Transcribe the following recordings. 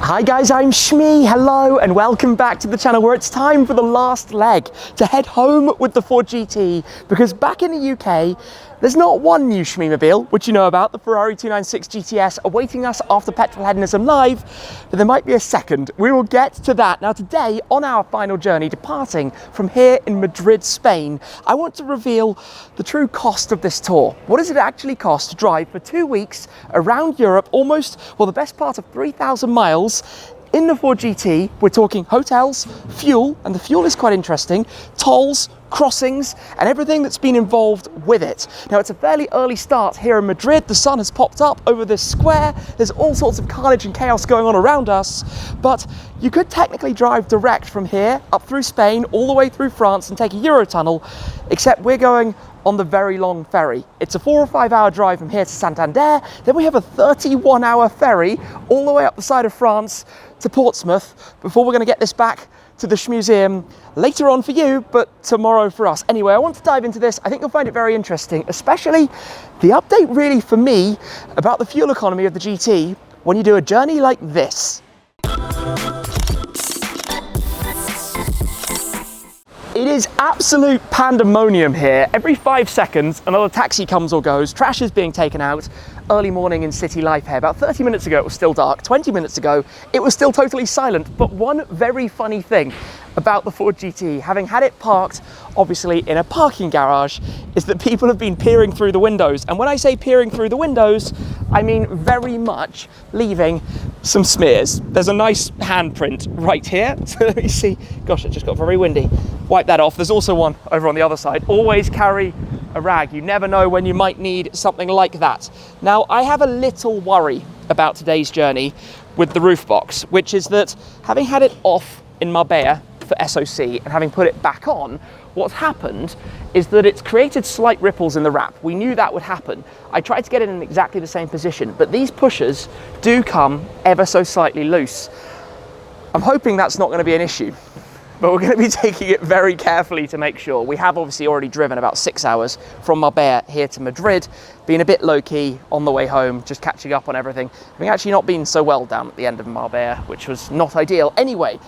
Hi guys, I'm Shmee, hello and welcome back to the channel where it's time for the last leg to head home with the Ford GT, because back in the UK there's not one new Shmeemobile, which you know about, the Ferrari 296 GTS awaiting us after Petrol Hedonism Live, but there might be a second. We will get to that. Now today, on our final journey, departing from here in Madrid, Spain, I want to reveal the true cost of this tour. What does it actually cost to drive for 2 weeks around Europe, almost, well, the best part of 3,000 miles in the Ford GT? We're talking hotels, fuel, and the fuel is quite interesting, tolls, crossings, and everything that's been involved with it. Now, it's a fairly early start here in Madrid. The sun has popped up over this square. There's all sorts of carnage and chaos going on around us, but you could technically drive direct from here up through Spain, all the way through France and take a Eurotunnel, except we're going on the very long ferry. It's a 4 or 5 hour drive from here to Santander. Then we have a 31-hour ferry all the way up the side of France to Portsmouth before we're going to get this back to the Shmuseum later on for you, but tomorrow for us. Anyway, I want to dive into this. I think you'll find it very interesting, especially the update really for me about the fuel economy of the GT when you do a journey like this. It is absolute pandemonium here. Every 5 seconds, another taxi comes or goes, trash is being taken out. Early morning in city life here. About 30 minutes ago, it was still dark. 20 minutes ago, it was still totally silent. But one very funny thing about the Ford GT, having had it parked, obviously, in a parking garage, is that people have been peering through the windows. And when I say peering through the windows, I mean very much leaving some smears. There's a nice handprint right here. So let me see. Gosh, it just got very windy. Wipe that off. There's also one over on the other side. Always carry a rag. You never know when you might need something like that. Now, I have a little worry about today's journey with the roof box, which is that having had it off in Marbella for SOC and having put it back on, what's happened is that it's created slight ripples in the wrap. We knew that would happen. I tried to get it in exactly the same position, but these pushers do come ever so slightly loose. I'm hoping that's not going to be an issue, but we're going to be taking it very carefully to make sure. We have obviously already driven about 6 hours from Marbella here to Madrid, being a bit low-key on the way home, just catching up on everything. Having actually not been so well down at the end of Marbella, which was not ideal. Anyway,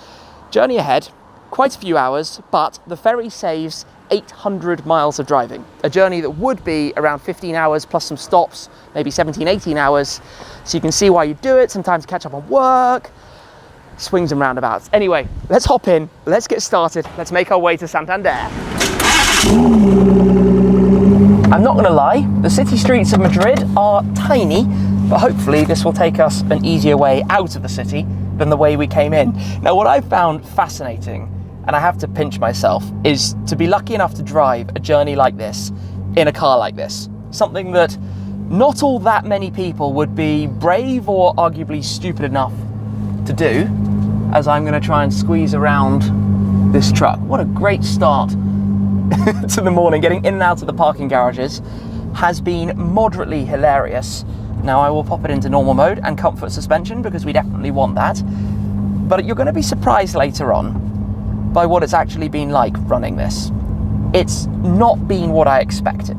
journey ahead, quite a few hours, but the ferry saves 800 miles of driving. A journey that would be around 15 hours plus some stops, maybe 17, 18 hours. So you can see why you do it, sometimes catch up on work, swings and roundabouts. Anyway, let's hop in, let's get started, let's make our way to Santander. I'm not gonna lie, the city streets of Madrid are tiny, but hopefully this will take us an easier way out of the city than the way we came in. Now, what I found fascinating, and I have to pinch myself, is to be lucky enough to drive a journey like this in a car like this. Something that not all that many people would be brave or arguably stupid enough to do, as I'm going to try and squeeze around this truck. What a great start to the morning. Getting in and out of the parking garages has been moderately hilarious. Now I will pop it into normal mode and comfort suspension because we definitely want that. But you're going to be surprised later on by what it's actually been like running this. It's not been what I expected.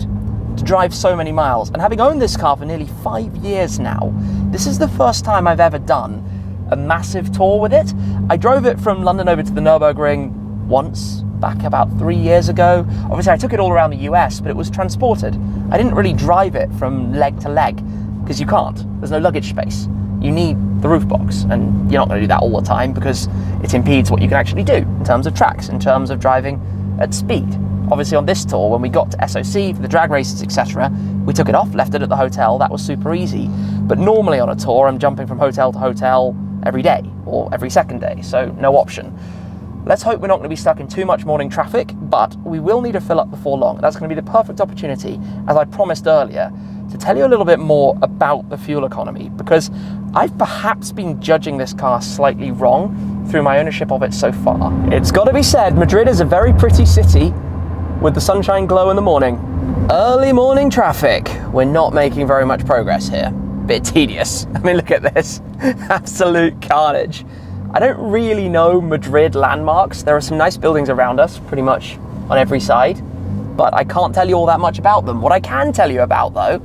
To drive so many miles, and having owned this car for nearly 5 years now, this is the first time I've ever done a massive tour with it. I drove it from London over to the Nürburgring once, back about 3 years ago. Obviously I took it all around the US, but it was transported. I didn't really drive it from leg to leg, because you can't. There's no luggage space. You need the roof box, and you're not going to do that all the time because it impedes what you can actually do in terms of tracks, in terms of driving at speed. Obviously on this tour, when we got to SOC for the drag races, etc., we took it off, left it at the hotel. That was super easy. But normally on a tour, I'm jumping from hotel to hotel every day or every second day, so no option. Let's hope we're not going to be stuck in too much morning traffic, but we will need to fill up before long. That's going to be the perfect opportunity, as I promised earlier, to tell you a little bit more about the fuel economy, because I've perhaps been judging this car slightly wrong through my ownership of it so far. It's got to be said, Madrid is a very pretty city with the sunshine glow in the morning. Early morning traffic. We're not making very much progress here. Bit tedious. I mean, look at this. Absolute carnage. I don't really know Madrid landmarks. There are some nice buildings around us, pretty much on every side, but I can't tell you all that much about them. What I can tell you about, though,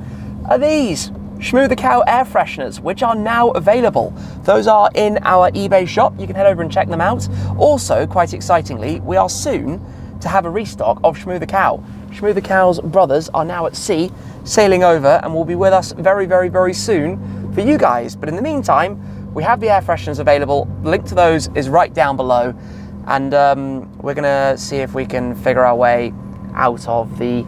are these Supercar air fresheners, which are now available. Those are in our eBay shop. You can head over and check them out. Also, quite excitingly, we are soon to have a restock of Supercar. Supercar's brothers are now at sea, sailing over, and will be with us very, very, very soon for you guys. But in the meantime, we have the air fresheners available. The link to those is right down below. And we're gonna see if we can figure our way out of the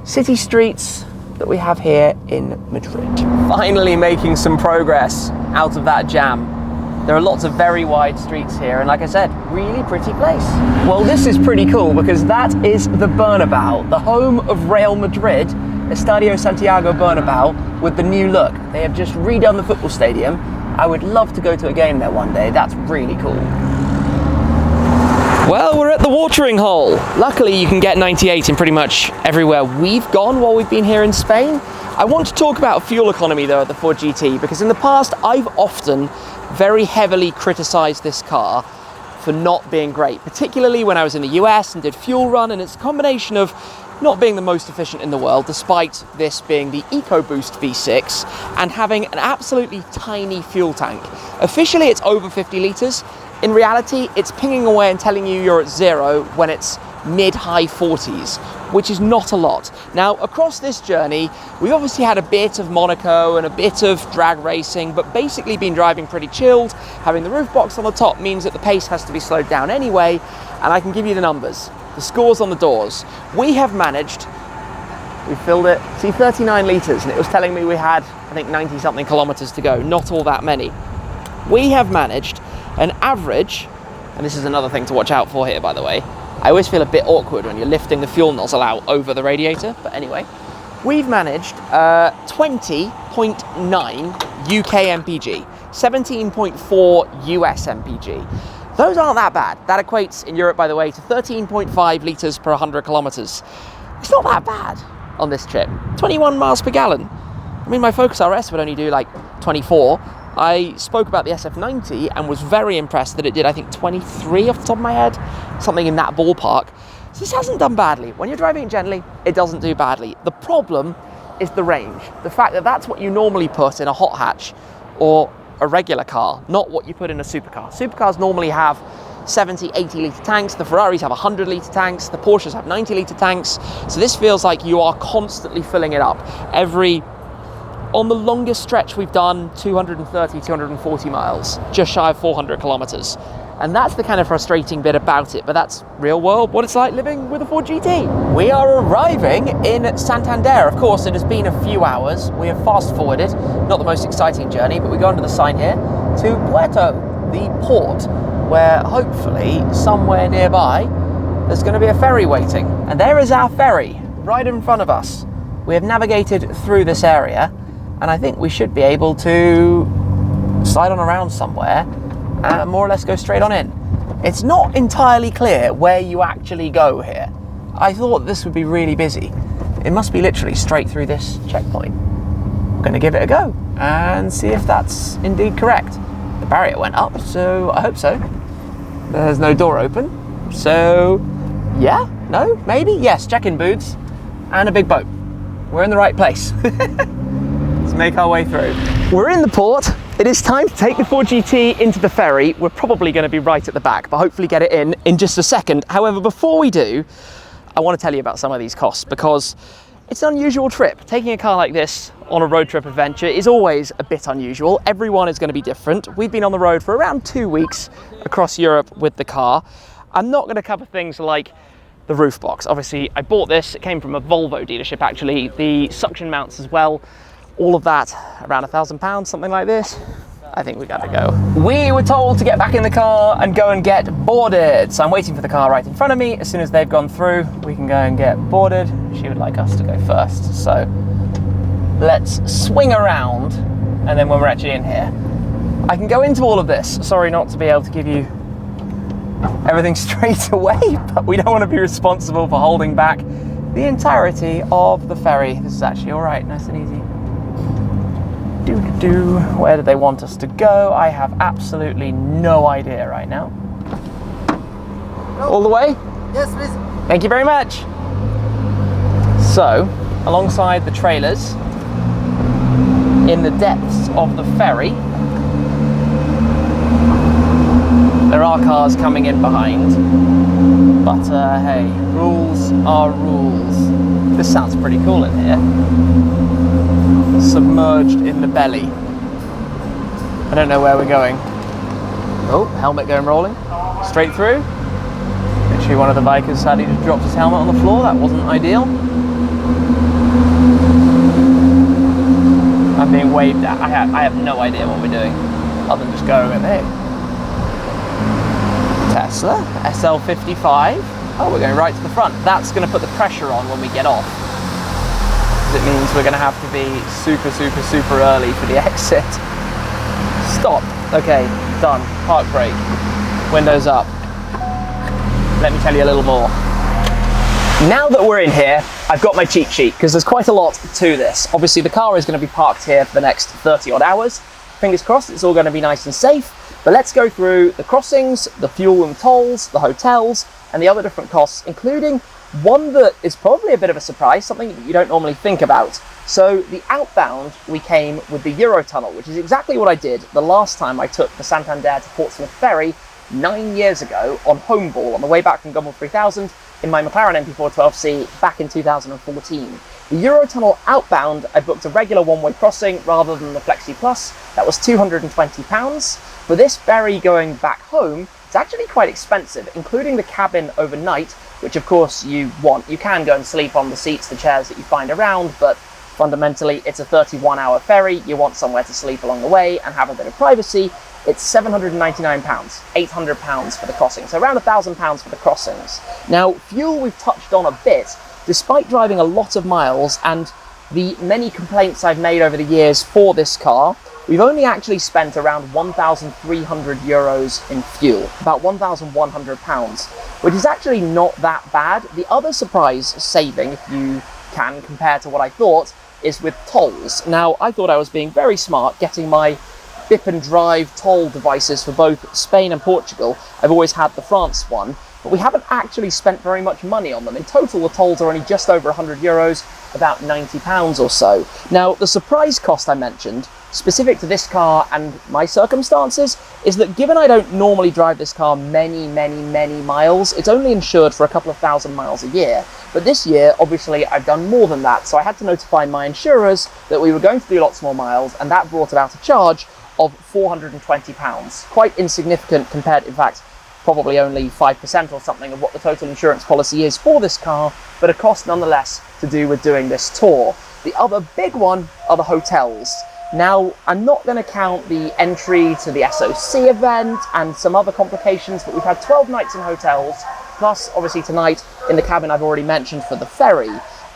city streets that we have here in Madrid. Finally making some progress out of that jam. There are lots of very wide streets here, and like I said, really pretty place. Well, this is pretty cool because that is the Bernabeu, the home of Real Madrid, Estadio Santiago Bernabeu, with the new look. They have just redone the football stadium. I would love to go to a game there one day. That's really cool. Well, we're at the watering hole. Luckily, you can get 98 in pretty much everywhere we've gone while we've been here in Spain. I want to talk about fuel economy though at the Ford GT, because in the past, I've often very heavily criticized this car for not being great, particularly when I was in the US and did fuel run, and it's a combination of not being the most efficient in the world, despite this being the EcoBoost V6, and having an absolutely tiny fuel tank. Officially, it's over 50 litres. In reality, it's pinging away and telling you you're at 0 when it's mid-high 40s, which is not a lot. Now, across this journey, we've obviously had a bit of Monaco and a bit of drag racing, but basically been driving pretty chilled. Having the roof box on the top means that the pace has to be slowed down anyway, and I can give you the numbers, the scores on the doors. We have managed, we filled it, see, 39 litres, and it was telling me we had, I think, 90-something kilometres to go, not all that many. We have managed an average, and this is another thing to watch out for here, by the way. I always feel a bit awkward when you're lifting the fuel nozzle out over the radiator, but anyway, we've managed 20.9 UK MPG, 17.4 US MPG. Those aren't that bad. That equates in Europe, by the way, to 13.5 litres per 100 kilometres. It's not that bad on this trip. 21 miles per gallon. I mean, my Focus RS would only do like 24. I spoke about the SF90 and was very impressed that it did, I think, 23 off the top of my head, something in that ballpark. So this hasn't done badly. When you're driving it gently, it doesn't do badly. The problem is the range. The fact that that's what you normally put in a hot hatch or a regular car, not what you put in a supercar. Supercars normally have 70, 80 litre tanks. The Ferraris have 100 litre tanks. The Porsches have 90 litre tanks. So this feels like you are constantly filling it up. On the longest stretch we've done 230, 240 miles, just shy of 400 kilometers. And that's the kind of frustrating bit about it, but that's real world, what it's like living with a Ford GT. We are arriving in Santander. Of course, it has been a few hours. We have fast forwarded, not the most exciting journey, but we go under the sign here to Puerto, the port, where hopefully somewhere nearby, there's gonna be a ferry waiting. And there is our ferry, right in front of us. We have navigated through this area, and I think we should be able to slide on around somewhere and more or less go straight on in. It's not entirely clear where you actually go here. I thought this would be really busy. It must be literally straight through this checkpoint. I'm gonna give it a go and see if that's indeed correct. The barrier went up, so I hope so. There's no door open, so yeah, no, maybe, yes, check-in booths and a big boat. We're in the right place. Let's make our way through. We're in the port. It is time to take the Ford GT into the ferry. We're probably going to be right at the back, but hopefully get it in just a second. However, before we do, I want to tell you about some of these costs because it's an unusual trip. Taking a car like this on a road trip adventure is always a bit unusual. Everyone is going to be different. We've been on the road for around 2 weeks across Europe with the car. I'm not going to cover things like the roof box. Obviously, I bought this. It came from a Volvo dealership, actually. The suction mounts as well. All of that around £1,000, something like this. I think we gotta go. We were told to get back in the car and go and get boarded. So I'm waiting for the car right in front of me. As soon as they've gone through, we can go and get boarded. She would like us to go first. So let's swing around, and then when we're actually in here, I can go into all of this. Sorry not to be able to give you everything straight away, but we don't want to be responsible for holding back the entirety of the ferry. This is actually all right, nice and easy. Where do they want us to go? I have absolutely no idea right now. All the way? Yes, please. Thank you very much. So, alongside the trailers, in the depths of the ferry. There are cars coming in behind, but hey, rules are rules. This sounds pretty cool in here. Submerged in the belly. I don't know where we're going. Oh, helmet going rolling. Straight through. Literally one of the bikers sadly just dropped his helmet on the floor. That wasn't ideal. I'm being waved at. I have no idea what we're doing other than just going in there. Tesla SL55. Oh, we're going right to the front. That's going to put the pressure on when we get off. Because it means we're going to have to be super, super, super early for the exit. Stop. Okay, done. Park brake. Windows up. Let me tell you a little more. Now that we're in here, I've got my cheat sheet because there's quite a lot to this. Obviously, the car is going to be parked here for the next 30 odd hours. Fingers crossed it's all going to be nice and safe. But let's go through the crossings, the fuel and tolls, the hotels, and the other different costs, including one that is probably a bit of a surprise, something that you don't normally think about. So the outbound, we came with the Eurotunnel, which is exactly what I did the last time I took the Santander to Portsmouth Ferry 9 years ago on home ball on the way back from Gumball 3000 in my McLaren MP412C back in 2014. The Eurotunnel outbound, I booked a regular one-way crossing rather than the Flexi Plus. That was £220. For this ferry going back home, it's actually quite expensive, including the cabin overnight, which of course you want. You can go and sleep on the seats, the chairs that you find around, but fundamentally it's a 31-hour ferry. You want somewhere to sleep along the way and have a bit of privacy. It's £799, £800 for the crossing, so around £1,000 for the crossings. Now, fuel we've touched on a bit. Despite driving a lot of miles and the many complaints I've made over the years for this car, we've only actually spent around 1,300 euros in fuel, about £1,100, which is actually not that bad. The other surprise saving, if you can compare to what I thought, is with tolls. Now, I thought I was being very smart getting my bip and drive toll devices for both Spain and Portugal. I've always had the France one, but we haven't actually spent very much money on them. In total, the tolls are only just over 100 euros, about £90 or so. Now, the surprise cost I mentioned, specific to this car and my circumstances, is that given I don't normally drive this car many miles, it's only insured for a couple of thousand miles a year. But this year, obviously, I've done more than that, so I had to notify my insurers that we were going to do lots more miles, and that brought about a charge of £420. Quite insignificant compared, in fact, probably only 5% or something of what the total insurance policy is for this car, but a cost nonetheless to do with doing this tour. The other big one are the hotels. Now, I'm not going to count the entry to the SOC event and some other complications, but we've had 12 nights in hotels, plus obviously tonight in the cabin I've already mentioned for the ferry.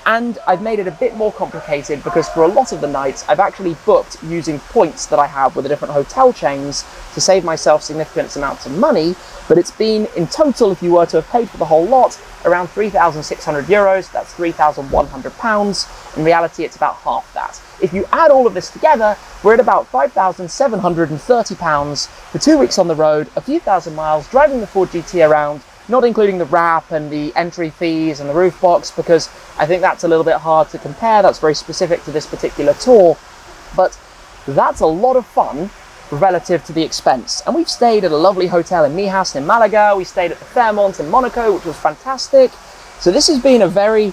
And I've made it a bit more complicated because for a lot of the nights, I've actually booked using points that I have with the different hotel chains to save myself significant amounts of money. But it's been, in total, if you were to have paid for the whole lot, around 3,600 euros. That's £3,100. In reality, it's about half that. If you add all of this together, we're at about £5,730 for 2 weeks on the road, a few thousand miles, driving the Ford GT around, not including the wrap and the entry fees and the roof box, because I think that's a little bit hard to compare. That's very specific to this particular tour. But that's a lot of fun relative to the expense. And we've stayed at a lovely hotel in Mijas in Malaga. We stayed at the Fairmont in Monaco, which was fantastic. So this has been a very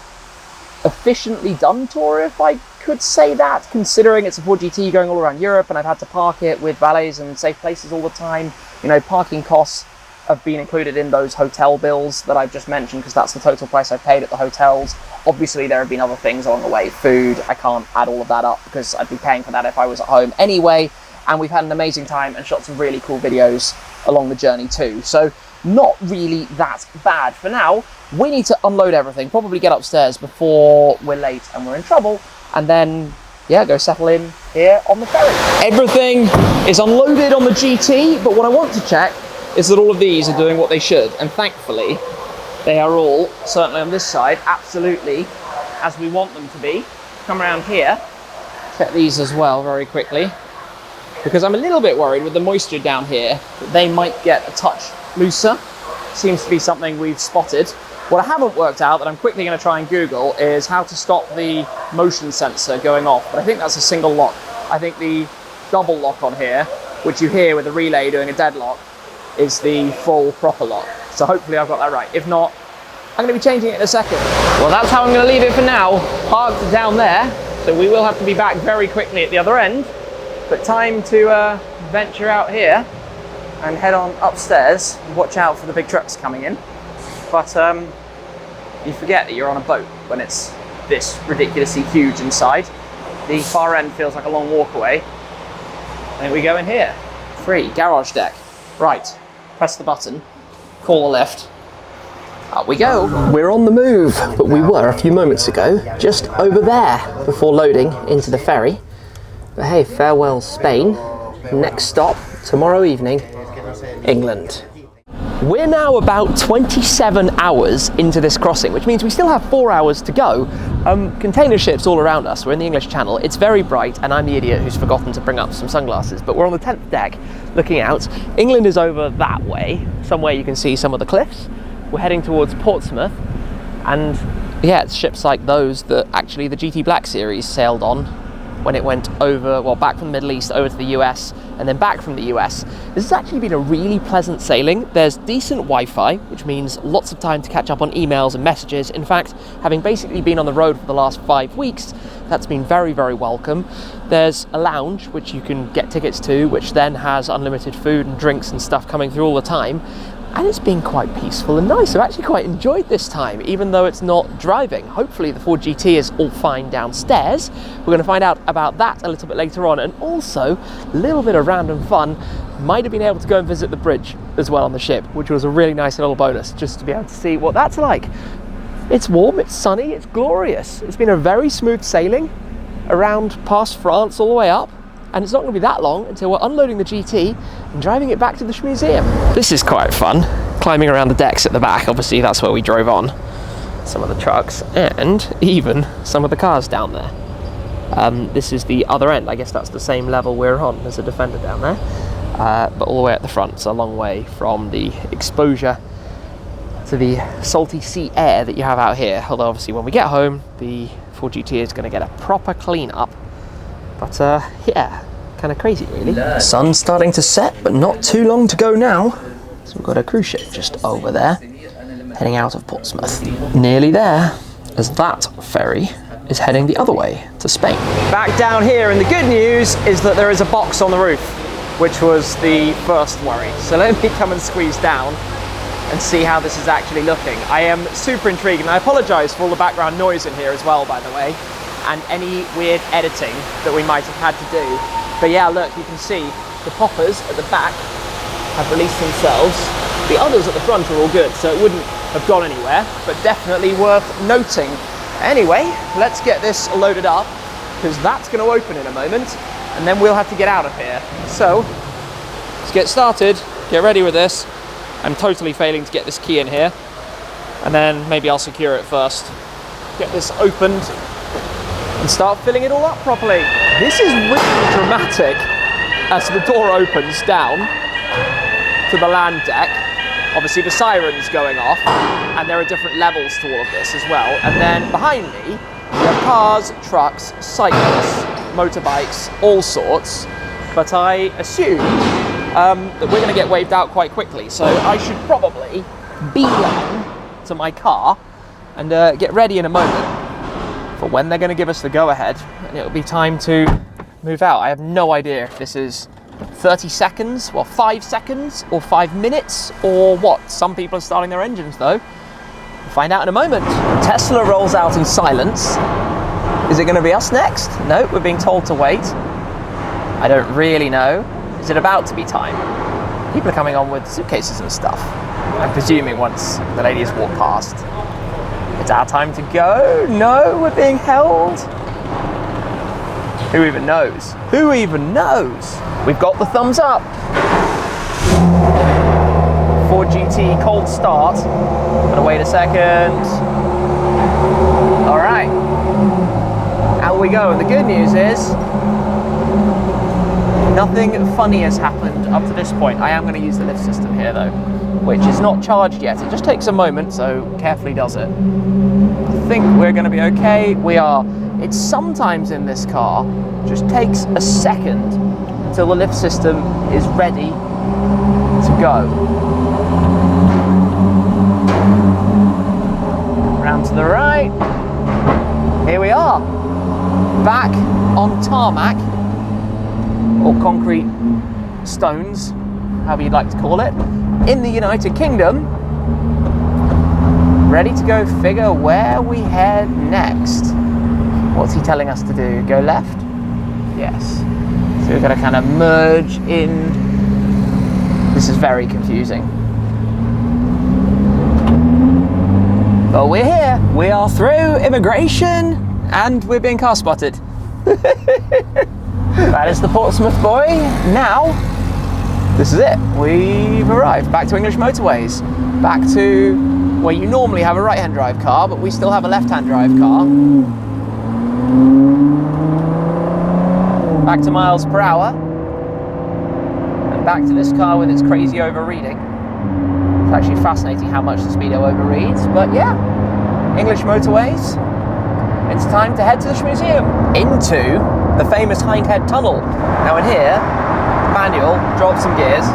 efficiently done tour, if I could say that, considering it's a Ford GT going all around Europe and I've had to park it with valets and safe places all the time. You know, parking costs have been included in those hotel bills that I've just mentioned because that's the total price I paid at the hotels. Obviously, there have been other things along the way. Food, I can't add all of that up because I'd be paying for that if I was at home anyway. And we've had an amazing time and shot some really cool videos along the journey too. So not really that bad. For now, we need to unload everything, probably get upstairs before we're late and we're in trouble, and then, yeah, go settle in here on the ferry. Everything is unloaded on the GT, but what I want to check is that all of these are doing what they should. And thankfully, they are all, certainly on this side, absolutely as we want them to be. Come around here, check these as well very quickly, because I'm a little bit worried with the moisture down here that they might get a touch looser. Seems to be something we've spotted. What I haven't worked out, that I'm quickly going to try and Google, is how to stop the motion sensor going off, but I think that's a single lock. I think the double lock on here, which you hear with the relay doing a deadlock, is the full proper lock. So hopefully I've got that right. If not, I'm going to be changing it in a second. Well, that's how I'm going to leave it for now. Parked down there, so we will have to be back very quickly at the other end. But time to venture out here and head on upstairs. Watch out for the big trucks coming in. But you forget that you're on a boat when it's this ridiculously huge inside. The far end feels like a long walk away. And we go in here. Free garage deck. Right, press the button, call the lift. Up we go. We're on the move, but we were a few moments ago just over there before loading into the ferry. But hey, farewell Spain. Next stop, tomorrow evening, England. We're now about 27 hours into this crossing, which means we still have 4 hours to go. Container ships all around us. We're in the English Channel. It's very bright, and I'm the idiot who's forgotten to bring up some sunglasses. But we're on the 10th deck, looking out. England is over that way. Somewhere you can see some of the cliffs. We're heading towards Portsmouth, and yeah, it's ships like those that actually the GT Black series sailed on when it went over, well, back from the Middle East over to the US and then back from the US. This has actually been a really pleasant sailing. There's decent Wi-Fi, which means lots of time to catch up on emails and messages. In fact, having basically been on the road for the last 5 weeks, that's been very, very welcome. There's a lounge, which you can get tickets to, which then has unlimited food and drinks and stuff coming through all the time. And it's been quite peaceful and nice. I've actually quite enjoyed this time, even though it's not driving. Hopefully the Ford GT is all fine downstairs. We're going to find out about that a little bit later on. And also, a little bit of random fun, might have been able to go and visit the bridge as well on the ship, which was a really nice little bonus, just to be able to see what that's like. It's warm, it's sunny, it's glorious. It's been a very smooth sailing around past France all the way up. And it's not going to be that long until we're unloading the GT and driving it back to the Shmuseum. This is quite fun, climbing around the decks at the back. Obviously that's where we drove on. Some of the trucks and even some of the cars down there. This is the other end. I guess that's the same level we're on. There's a Defender down there, but all the way at the front. It's a long way from the exposure to the salty sea air that you have out here. Although obviously when we get home, the Ford GT is going to get a proper clean up. But yeah, kind of crazy really. Sun's starting to set, but not too long to go now. So we've got a cruise ship just over there, heading out of Portsmouth. Nearly there, as that ferry is heading the other way to Spain. Back down here, and the good news is that there is a box on the roof, which was the first worry. So let me come and squeeze down and see how this is actually looking. I am super intrigued, and I apologise for all the background noise in here as well, by the way, and any weird editing that we might have had to do. But yeah, look, you can see the poppers at the back have released themselves. The others at the front are all good, so it wouldn't have gone anywhere, but definitely worth noting. Anyway, let's get this loaded up, because that's going to open in a moment, and then we'll have to get out of here. So, let's get started, get ready with this. I'm totally failing to get this key in here, and then maybe I'll secure it first. Get this opened and start filling it all up properly. This is really dramatic as the door opens down to the land deck. Obviously the siren's going off, and there are different levels to all of this as well. And then behind me, we have cars, trucks, cyclists, motorbikes, all sorts. But I assume that we're going to get waved out quite quickly, so I should probably beeline to my car and get ready in a moment for when they're going to give us the go-ahead, and it'll be time to move out. I have no idea if this is 30 seconds, or 5 seconds, or 5 minutes, or what. Some people are starting their engines though. We'll find out in a moment. Tesla rolls out in silence. Is it going to be us next? No, we're being told to wait. I don't really know. Is it about to be time? People are coming on with suitcases and stuff. I'm presuming once the lady has walked past. It's our time to go. No, we're being held. Who even knows? Who even knows? We've got the thumbs up. Ford GT cold start. Gonna wait a second. All right. Out we go. And the good news is nothing funny has happened up to this point. I am going to use the lift system here though, which is not charged yet. It just takes a moment, so carefully does it. I think we're going to be okay. We are it sometimes in this car just takes a second until the lift system is ready to go. Round to the right. Here we are, back on tarmac, or concrete stones, however you'd like to call it, in the United Kingdom, ready to go figure where we head next. What's he telling us to do? Go left? Yes. So we're going to kind of merge in. This is very confusing. But we're here. We are through immigration and we're being car spotted. That is the Portsmouth boy. Now, this is it. We've arrived. Back to English motorways. Back to where you normally have a right-hand drive car, but we still have a left-hand drive car. Back to miles per hour. And back to this car with its crazy overreading. It's actually fascinating how much the speedo overreads, but yeah, English motorways. It's time to head to the Shmuseum, into the famous Hindhead Tunnel. Now in here, manual, drop some gears.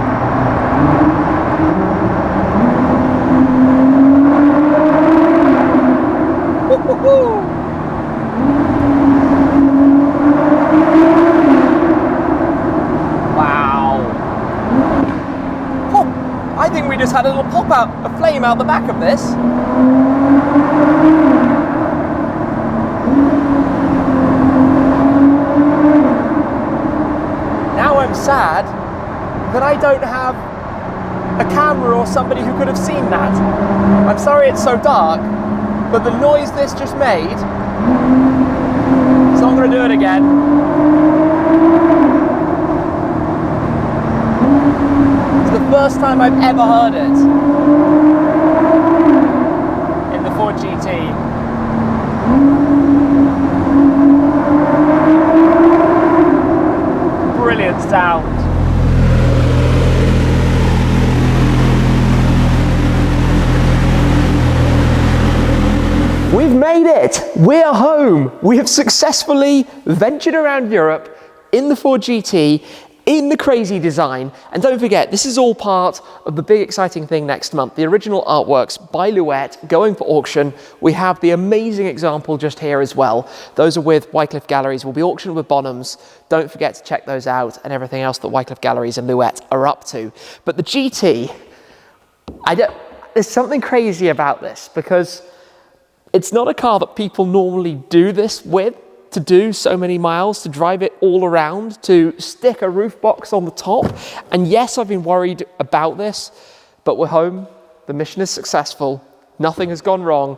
Woo-hoo-hoo. Wow. Oh, I think we just had a little pop out, a flame out the back of this. I'm sad that I don't have a camera or somebody who could have seen that. I'm sorry it's so dark, but the noise this just made, so I'm going to do it again. It's the first time I've ever heard it in the Ford GT. Brilliant sound. We've made it. We are home. We have successfully ventured around Europe in the Ford GT, in the crazy design. And don't forget, this is all part of the big exciting thing next month. The original artworks by Louette going for auction. We have the amazing example just here as well. Those are with Wycliffe Galleries, will be auctioned with Bonhams. Don't forget to check those out and everything else that Wycliffe Galleries and Louette are up to. But the GT, there's something crazy about this because it's not a car that people normally do this with, to do so many miles, to drive it all around, to stick a roof box on the top. And yes, I've been worried about this, but we're home. The mission is successful. Nothing has gone wrong.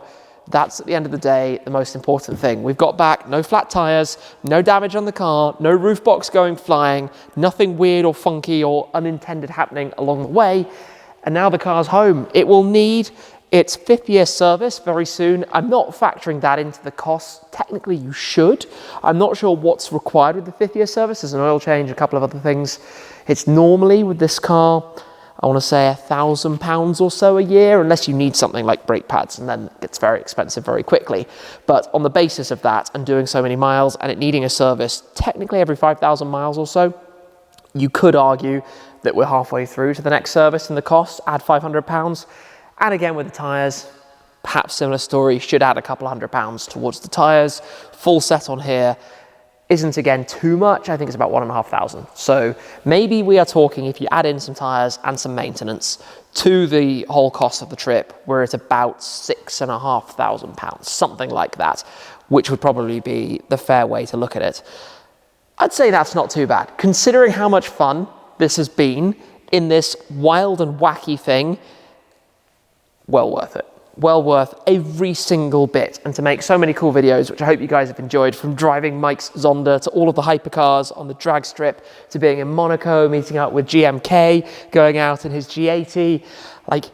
That's, at the end of the day, the most important thing. We've got back, no flat tires, no damage on the car, no roof box going flying, nothing weird or funky or unintended happening along the way. And now the car's home. It will need its 5th year service very soon. I'm not factoring that into the costs. Technically, you should. I'm not sure what's required with the 5th year service. There's an oil change, a couple of other things. It's normally, with this car, I want to say £1,000 or so a year, unless you need something like brake pads, and then it gets very expensive very quickly. But on the basis of that, and doing so many miles, and it needing a service technically every 5,000 miles or so, you could argue that we're halfway through to the next service and the cost, add £500. And again with the tyres, perhaps similar story, should add a couple £100 towards the tyres. Full set on here isn't again too much, I think it's about 1,500. So maybe we are talking, if you add in some tyres and some maintenance to the whole cost of the trip, we're at about £6,500, something like that, which would probably be the fair way to look at it. I'd say that's not too bad, considering how much fun this has been in this wild and wacky thing. Well worth it. Well worth every single bit. And to make so many cool videos, which I hope you guys have enjoyed, from driving Mike's Zonda to all of the hypercars on the drag strip, to being in Monaco, meeting up with GMK, going out in his G80. Like,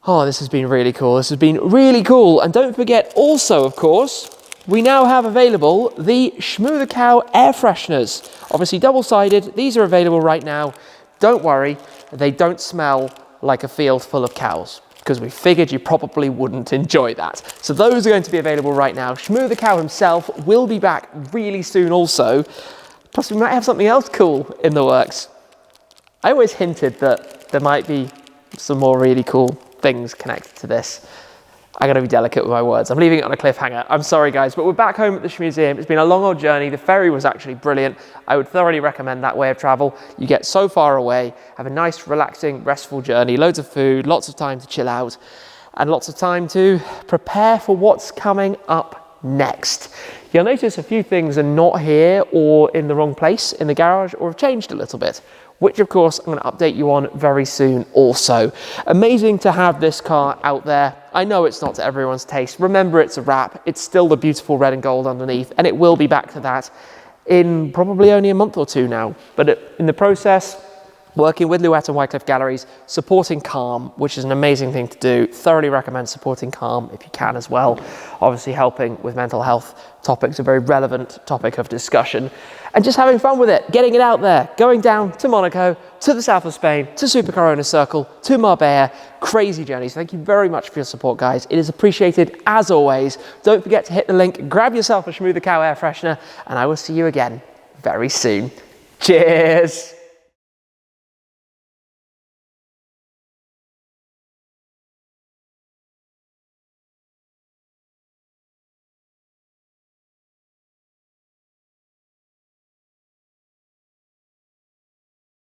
oh, this has been really cool. This has been really cool. And don't forget also, of course, we now have available the Supercar air fresheners. Obviously double-sided. These are available right now. Don't worry, they don't smell like a field full of cows. because we figured you probably wouldn't enjoy that. So those are going to be available right now. Shmoo the cow himself will be back really soon also. Plus we might have something else cool in the works. I always hinted that there might be some more really cool things connected to this. I gotta be delicate with my words. I'm leaving it on a cliffhanger. I'm sorry guys, but we're back home at the Shmuseum. It's been a long old journey. The ferry was actually brilliant. I would thoroughly recommend that way of travel. You get so far away, have a nice, relaxing, restful journey, loads of food, lots of time to chill out, and lots of time to prepare for what's coming up next. You'll notice a few things are not here or in the wrong place in the garage or have changed a little bit, which of course I'm going to update you on very soon also. Amazing to have this car out there. I know it's not to everyone's taste. Remember, it's a wrap. It's still the beautiful red and gold underneath, and it will be back to that in probably only a month or two now. But in the process, working with Luette and Wycliffe Galleries, supporting Calm, which is an amazing thing to do. Thoroughly recommend supporting Calm if you can as well. Obviously helping with mental health topics, a very relevant topic of discussion. And just having fun with it, getting it out there, going down to Monaco, to the south of Spain, to Supercar Owners Circle, to Marbella. Crazy journeys. Thank you very much for your support, guys. It is appreciated as always. Don't forget to hit the link, grab yourself a Shmoo the Cow air freshener, and I will see you again very soon. Cheers!